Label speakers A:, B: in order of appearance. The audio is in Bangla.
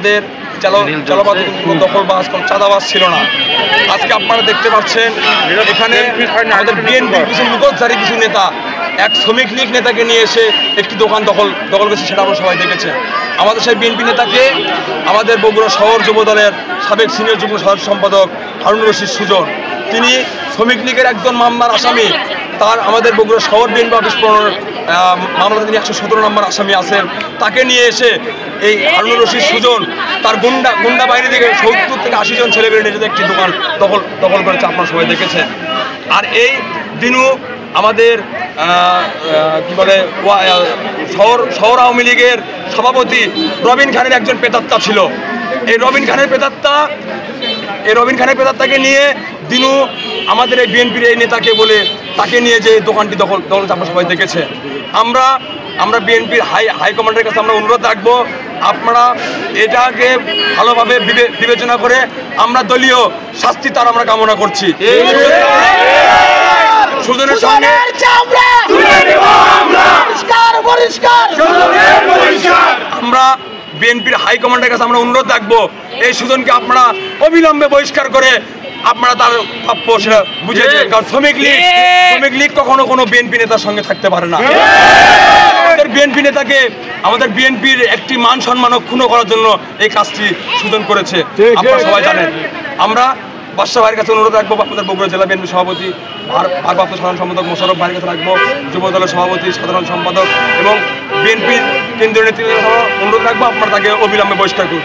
A: আমাদের দখলবাজ চাঁদাবাজ ছিল না। আজকে আপনারা দেখতে পাচ্ছেন এখানে আমাদের বিএনপির কিছু মুখোশধারী কিছু নেতা এক শ্রমিক লীগ নেতাকে নিয়ে এসে একটি দোকান দখল করেছে, সেটা আমরা সবাই দেখেছে। আমাদের সেই বিএনপি নেতাকে আমাদের বগুড়া শহর যুব দলের সাবেক সিনিয়র যুগ্ম সাধারণ সম্পাদক হারুনুর রশিদ সুজন, তিনি শ্রমিক লীগের একজন মামলার আসামি। তার আমাদের বগুড়া শহর বিএনপি অফিস মামলাতে তিনি 117 নম্বর আসামি আছেন। তাকে নিয়ে এসে এই হারুনুর রশিদ সুজন তার গুন্ডা বাহিনী থেকে 70 থেকে 80 জন ছেলেমেয়ে নিজেদের একটি দোকান দখল করেছে, আপনারা সবাই দেখেছেন। আর এই দিনও আমাদের কি বলে শহর আওয়ামী লীগের সভাপতি রবিন খানের একজন প্রেতাত্মা ছিল। এই রবিন খানের প্রেতাত্মাকে নিয়ে দিনু আমাদের এই বিএনপির এই নেতাকে বলে তাকে নিয়ে যে দোকানটি দখল আপনারা সবাই দেখেছে। আমরা বিএনপির হাইকমান্ডের কাছে আমরা অনুরোধ রাখবো, আপনারা এটাকে ভালোভাবে বিবেচনা করে আমরা দলীয় শাস্তি তার আমরা কামনা করছি। সুজনের সঙ্গে আমরা বিএনপির হাইকমান্ডের কাছে আমরা অনুরোধ রাখবো, এই সুজনকে আপনারা অবিলম্বে বহিষ্কার করে আপনারা তার প্রাপ্য সেটা বুঝে দেবেন। কারণ শ্রমিক লীগ কখনো কোনো বিএনপি নেতার সঙ্গে থাকতে পারে না। আমাদের বিএনপি নেতাকে আমাদের বিএনপির একটি মান সম্মান ক্ষুণ্ণ করার জন্য এই কাজটি সুজন করেছে, আপনারা সবাই জানেন। আমরা বাদশা ভাইয়ের কাছে অনুরোধ রাখবো, আপনাদের বগুড়া জেলা বিএনপি সভাপতি ভারপ্রাপ্ত সাধারণ সম্পাদক মোশাররফ ভাইয়ের কাছে রাখবো, যুব দলের সভাপতি সাধারণ সম্পাদক এবং বিএনপির কেন্দ্রীয় নেতৃত্বের অনুরোধ রাখবো, আপনারা তাকে অবিলম্বে বহিষ্কার করুন।